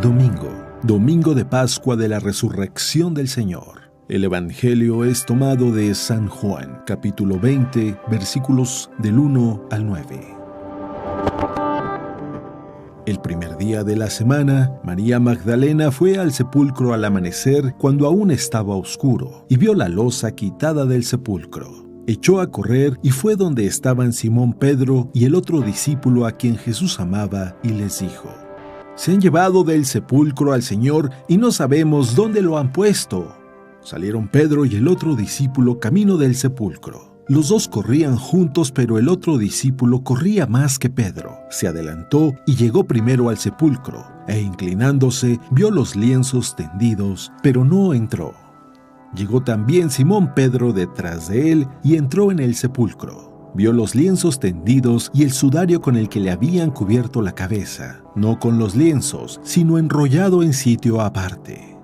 Domingo de Pascua de la Resurrección del Señor. El Evangelio es tomado de San Juan, capítulo 20, versículos del 1 al 9. El primer día de la semana, María Magdalena fue al sepulcro al amanecer cuando aún estaba oscuro y vio la losa quitada del sepulcro. Echó a correr y fue donde estaban Simón Pedro y el otro discípulo a quien Jesús amaba y les dijo: «Se han llevado del sepulcro al Señor y no sabemos dónde lo han puesto». Salieron Pedro y el otro discípulo camino del sepulcro. Los dos corrían juntos, pero el otro discípulo corría más que Pedro. Se adelantó y llegó primero al sepulcro, e inclinándose vio los lienzos tendidos, pero no entró. Llegó también Simón Pedro detrás de él y entró en el sepulcro. Vio los lienzos tendidos y el sudario con el que le habían cubierto la cabeza, no con los lienzos, sino enrollado en sitio aparte.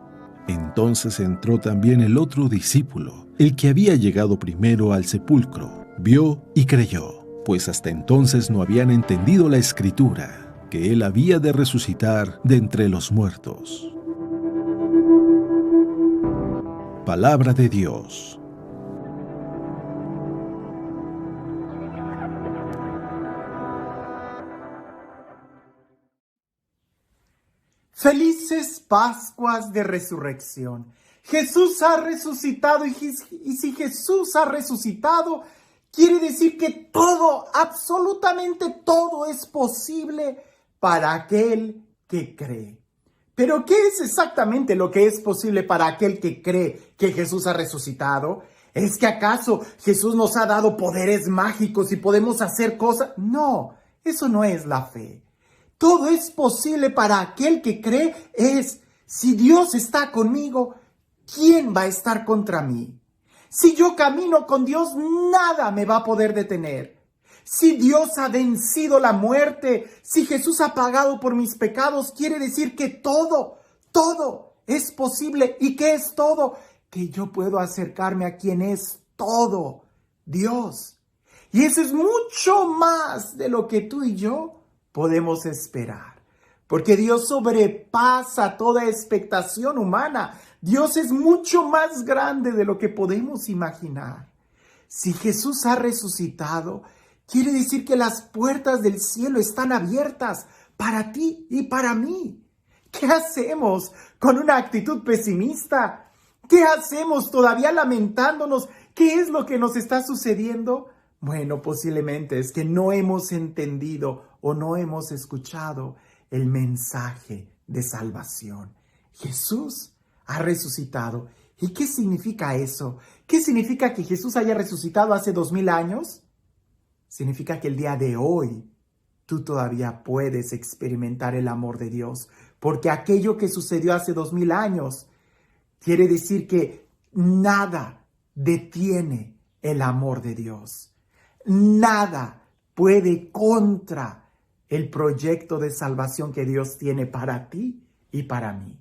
Entonces entró también el otro discípulo, el que había llegado primero al sepulcro. Vio y creyó, pues hasta entonces no habían entendido la Escritura, que él había de resucitar de entre los muertos. Palabra de Dios. Felices Pascuas de Resurrección. Jesús ha resucitado y si Jesús ha resucitado, quiere decir que todo, absolutamente todo es posible para aquel que cree. Pero ¿qué es exactamente lo que es posible para aquel que cree que Jesús ha resucitado? ¿Es que acaso Jesús nos ha dado poderes mágicos y podemos hacer cosas? No, eso no es la fe. Todo es posible para aquel que cree. Si Dios está conmigo, ¿quién va a estar contra mí? Si yo camino con Dios, nada me va a poder detener. Si Dios ha vencido la muerte, si Jesús ha pagado por mis pecados, quiere decir que todo es posible. ¿Y qué es todo? Que yo puedo acercarme a quien es todo, Dios. Y eso es mucho más de lo que tú y yo podemos esperar, porque Dios sobrepasa toda expectación humana. Dios es mucho más grande de lo que podemos imaginar. Si Jesús ha resucitado, quiere decir que las puertas del cielo están abiertas para ti y para mí. ¿Qué hacemos con una actitud pesimista? ¿Qué hacemos todavía lamentándonos? ¿Qué es lo que nos está sucediendo? Bueno, posiblemente es que no hemos entendido o no hemos escuchado el mensaje de salvación. Jesús ha resucitado. ¿Y qué significa eso? ¿Qué significa que Jesús haya resucitado hace 2000 años? Significa que el día de hoy tú todavía puedes experimentar el amor de Dios, porque aquello que sucedió hace 2000 años quiere decir que nada detiene el amor de Dios. Nada puede contra el proyecto de salvación que Dios tiene para ti y para mí.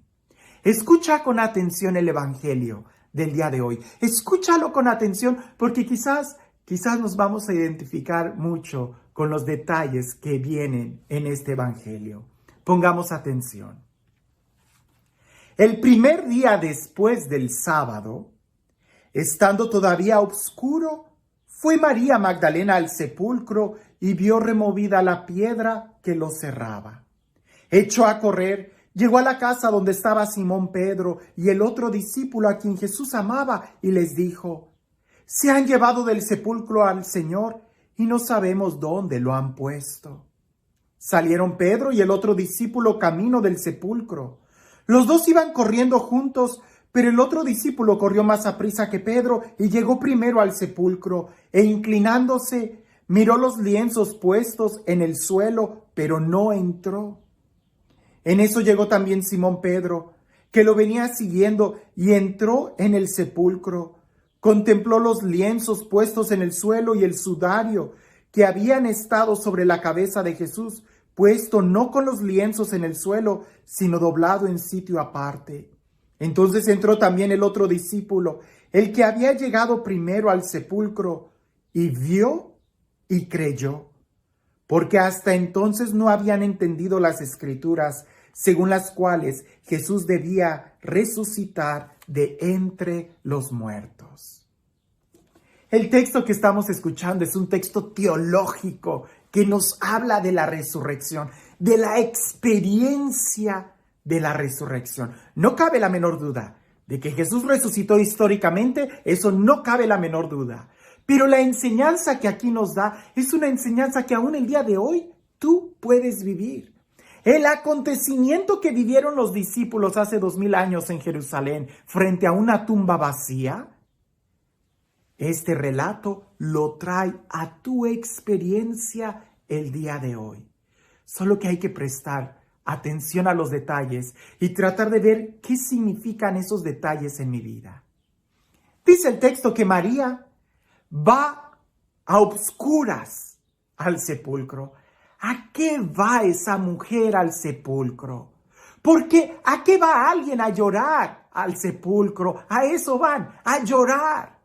Escucha con atención el Evangelio del día de hoy. Escúchalo con atención porque quizás nos vamos a identificar mucho con los detalles que vienen en este Evangelio. Pongamos atención. El primer día después del sábado, estando todavía oscuro, fue María Magdalena al sepulcro y vio removida la piedra que lo cerraba. Echó a correr, llegó a la casa donde estaba Simón Pedro y el otro discípulo a quien Jesús amaba y les dijo: «Se han llevado del sepulcro al Señor y no sabemos dónde lo han puesto». Salieron Pedro y el otro discípulo camino del sepulcro. Los dos iban corriendo juntos, pero el otro discípulo corrió más aprisa que Pedro y llegó primero al sepulcro, e inclinándose, miró los lienzos puestos en el suelo, pero no entró. En eso llegó también Simón Pedro, que lo venía siguiendo, y entró en el sepulcro. Contempló los lienzos puestos en el suelo y el sudario que habían estado sobre la cabeza de Jesús, puesto no con los lienzos en el suelo, sino doblado en sitio aparte. Entonces entró también el otro discípulo, el que había llegado primero al sepulcro, y vio y creyó, porque hasta entonces no habían entendido las Escrituras, según las cuales Jesús debía resucitar de entre los muertos. El texto que estamos escuchando es un texto teológico que nos habla de la resurrección, de la experiencia de la resurrección. No cabe la menor duda de que Jesús resucitó históricamente, eso no cabe la menor duda. Pero la enseñanza que aquí nos da es una enseñanza que aún el día de hoy tú puedes vivir. El acontecimiento que vivieron los discípulos hace 2000 años en Jerusalén frente a una tumba vacía, este relato lo trae a tu experiencia el día de hoy. Solo que hay que prestar atención a los detalles y tratar de ver qué significan esos detalles en mi vida. Dice el texto que María va a obscuras al sepulcro. ¿A qué va esa mujer al sepulcro? Porque ¿a qué va alguien a llorar al sepulcro? A eso van, a llorar.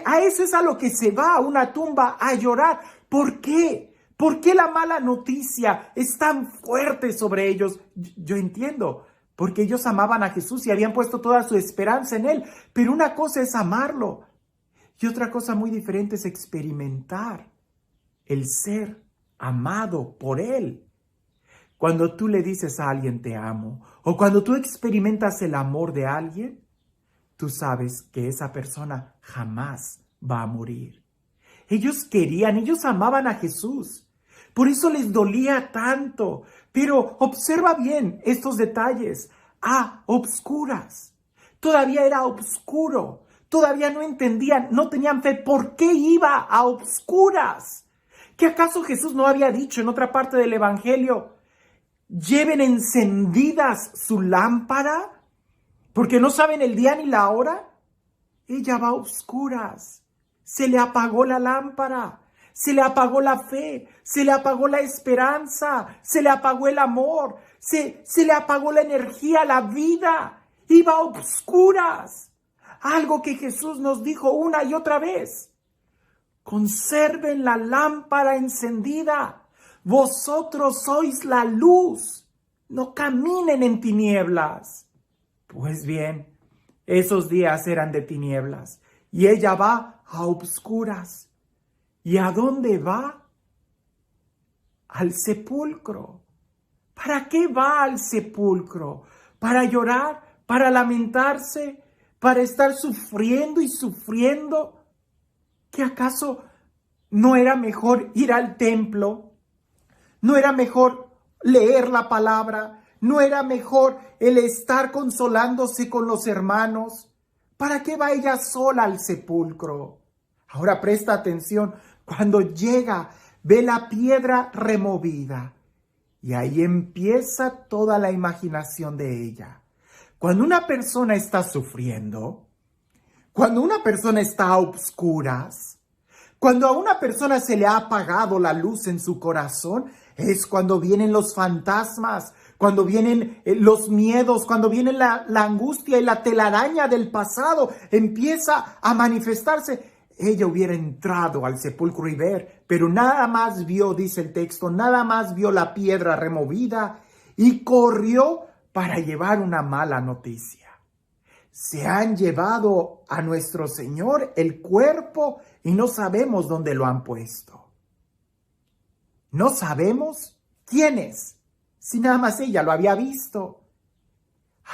A eso es a lo que se va a una tumba, a llorar. ¿Por qué? ¿Por qué la mala noticia es tan fuerte sobre ellos? Yo entiendo, porque ellos amaban a Jesús y habían puesto toda su esperanza en Él. Pero una cosa es amarlo y otra cosa muy diferente es experimentar el ser amado por Él. Cuando tú le dices a alguien te amo, o cuando tú experimentas el amor de alguien, tú sabes que esa persona jamás va a morir. Ellos amaban a Jesús. Por eso les dolía tanto. Pero observa bien estos detalles. A obscuras. Todavía era oscuro. Todavía no entendían, no tenían fe. ¿Por qué iba a obscuras? ¿Que acaso Jesús no había dicho en otra parte del Evangelio, lleven encendidas su lámpara, porque no saben el día ni la hora? Ella va a obscuras. Se le apagó la lámpara, se le apagó la fe, se le apagó la esperanza, se le apagó el amor, se le apagó la energía, la vida. Iba a obscuras. Algo que Jesús nos dijo una y otra vez. Conserven la lámpara encendida. Vosotros sois la luz. No caminen en tinieblas. Pues bien, esos días eran de tinieblas. Y ella va a obscuras. ¿Y a dónde va? Al sepulcro. ¿Para qué va al sepulcro? ¿Para llorar? ¿Para lamentarse? ¿Para estar sufriendo y sufriendo? ¿Que acaso no era mejor ir al templo? ¿No era mejor leer la palabra? ¿No era mejor el estar consolándose con los hermanos? ¿Para qué va ella sola al sepulcro? Ahora presta atención. Cuando llega, ve la piedra removida. Y ahí empieza toda la imaginación de ella. Cuando una persona está sufriendo, cuando una persona está a obscuras, cuando a una persona se le ha apagado la luz en su corazón, es cuando vienen los fantasmas, cuando vienen los miedos, cuando viene la angustia y la telaraña del pasado empieza a manifestarse. Ella hubiera entrado al sepulcro y ver, pero nada más vio, dice el texto, nada más vio la piedra removida y corrió para llevar una mala noticia. Se han llevado a nuestro Señor el cuerpo y no sabemos dónde lo han puesto. No sabemos quién es, si nada más ella lo había visto.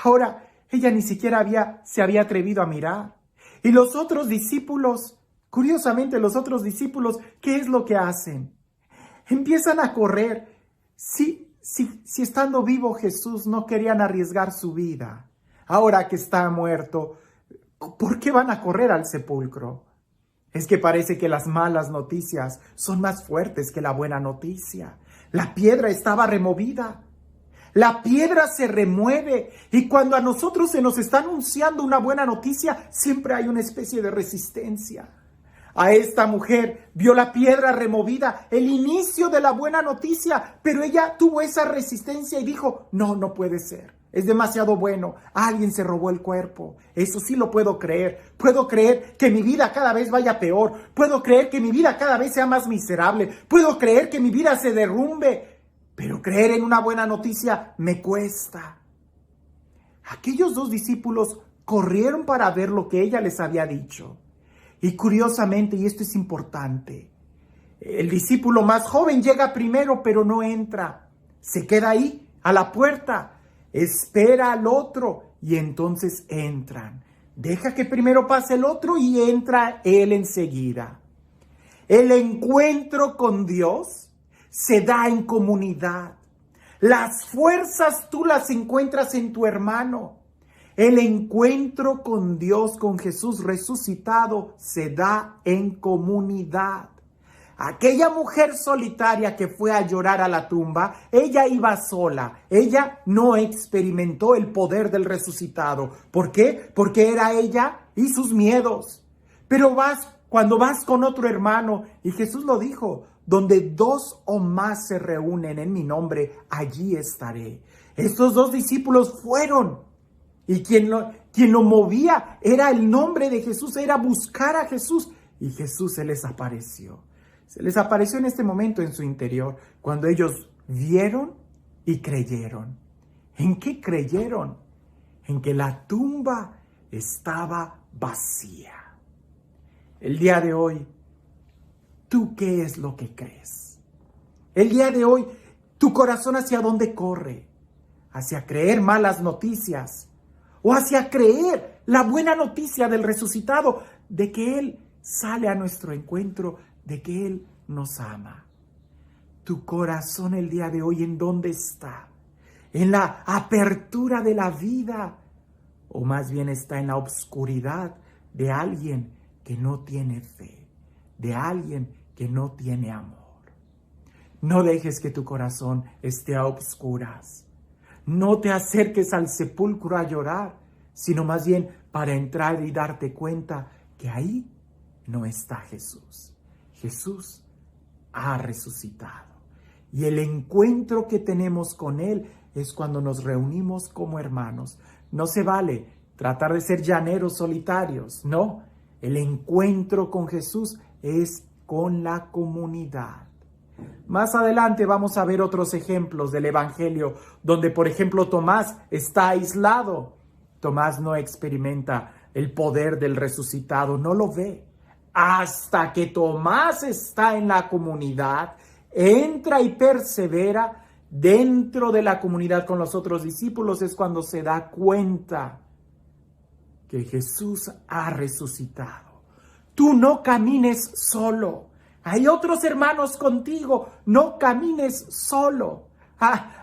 Ahora, ella ni siquiera se había atrevido a mirar. Y los otros discípulos, curiosamente los otros discípulos, ¿qué es lo que hacen? Empiezan a correr. Si estando vivo Jesús no querían arriesgar su vida, ahora que está muerto, ¿por qué van a correr al sepulcro? Es que parece que las malas noticias son más fuertes que la buena noticia. La piedra estaba removida. La piedra se remueve y cuando a nosotros se nos está anunciando una buena noticia, siempre hay una especie de resistencia. A esta mujer vio la piedra removida, el inicio de la buena noticia, pero ella tuvo esa resistencia y dijo, no puede ser. es demasiado bueno. Alguien se robó el cuerpo. Eso sí lo puedo creer. Puedo creer que mi vida cada vez vaya peor. Puedo creer que mi vida cada vez sea más miserable. Puedo creer que mi vida se derrumbe. Pero creer en una buena noticia me cuesta. Aquellos dos discípulos corrieron para ver lo que ella les había dicho. Y curiosamente, y esto es importante, el discípulo más joven llega primero, pero no entra. Se queda ahí, a la puerta. Espera al otro y entonces entran. Deja que primero pase el otro y entra él enseguida. El encuentro con Dios se da en comunidad. Las fuerzas tú las encuentras en tu hermano. El encuentro con Dios, con Jesús resucitado, se da en comunidad. Aquella mujer solitaria que fue a llorar a la tumba, ella iba sola. Ella no experimentó el poder del resucitado. ¿Por qué? Porque era ella y sus miedos. Pero cuando vas con otro hermano, y Jesús lo dijo, donde 2 o más se reúnen en mi nombre, allí estaré. Estos 2 discípulos fueron. Y quien lo movía era el nombre de Jesús, era buscar a Jesús. Y Jesús se les apareció. Se les apareció en este momento en su interior, cuando ellos vieron y creyeron. ¿En qué creyeron? En que la tumba estaba vacía. El día de hoy, ¿tú qué es lo que crees? El día de hoy, ¿tu corazón hacia dónde corre? ¿Hacia creer malas noticias? ¿O hacia creer la buena noticia del resucitado, de que Él sale a nuestro encuentro, de que Él nos ama? Tu corazón el día de hoy, ¿en dónde está? ¿En la apertura de la vida? ¿O más bien está en la oscuridad de alguien que no tiene fe, de alguien que no tiene amor? No dejes que tu corazón esté a oscuras. No te acerques al sepulcro a llorar, sino más bien para entrar y darte cuenta que ahí no está Jesús. Jesús ha resucitado. Y el encuentro que tenemos con Él es cuando nos reunimos como hermanos. No se vale tratar de ser llaneros solitarios, no. El encuentro con Jesús es con la comunidad. Más adelante vamos a ver otros ejemplos del Evangelio, donde por ejemplo Tomás está aislado. Tomás no experimenta el poder del resucitado, no lo ve. Hasta que Tomás está en la comunidad, entra y persevera dentro de la comunidad con los otros discípulos, es cuando se da cuenta que Jesús ha resucitado. Tú no camines solo. Hay otros hermanos contigo. No camines solo.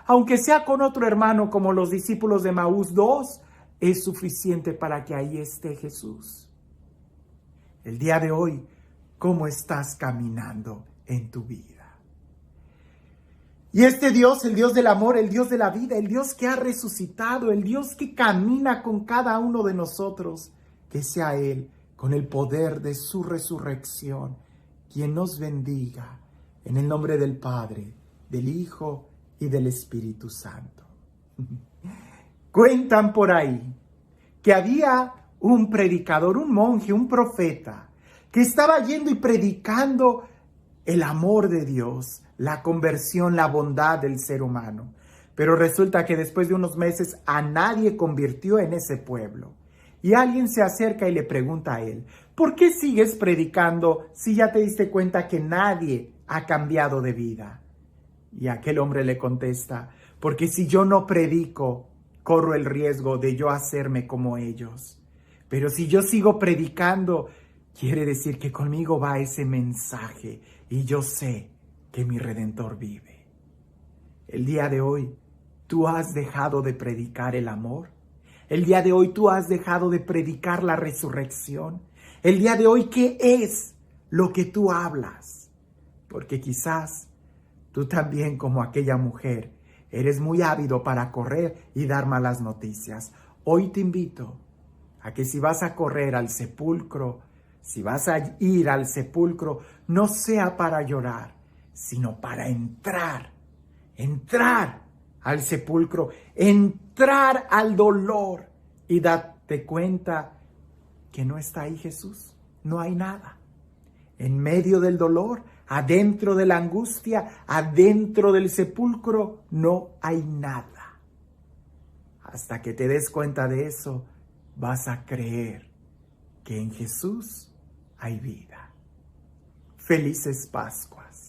Aunque sea con otro hermano como los discípulos de Maús, 2 es suficiente para que ahí esté Jesús. El día de hoy, ¿cómo estás caminando en tu vida? Y este Dios, el Dios del amor, el Dios de la vida, el Dios que ha resucitado, el Dios que camina con cada uno de nosotros, que sea Él, con el poder de su resurrección, quien nos bendiga en el nombre del Padre, del Hijo y del Espíritu Santo. Cuentan por ahí que había un predicador, un monje, un profeta, que estaba yendo y predicando el amor de Dios, la conversión, la bondad del ser humano. Pero resulta que después de unos meses a nadie convirtió en ese pueblo. Y alguien se acerca y le pregunta a él, ¿por qué sigues predicando si ya te diste cuenta que nadie ha cambiado de vida? Y aquel hombre le contesta, porque si yo no predico, corro el riesgo de yo hacerme como ellos. Pero si yo sigo predicando, quiere decir que conmigo va ese mensaje y yo sé que mi Redentor vive. El día de hoy, ¿tú has dejado de predicar el amor? El día de hoy, ¿tú has dejado de predicar la resurrección? El día de hoy, ¿qué es lo que tú hablas? Porque quizás tú también, como aquella mujer, eres muy ávido para correr y dar malas noticias. Hoy te invito a que si vas a correr al sepulcro, si vas a ir al sepulcro, no sea para llorar, sino para entrar al sepulcro, entrar al dolor y darte cuenta que no está ahí Jesús, no hay nada. En medio del dolor, adentro de la angustia, adentro del sepulcro, no hay nada. Hasta que te des cuenta de eso, vas a creer que en Jesús hay vida. Felices Pascuas.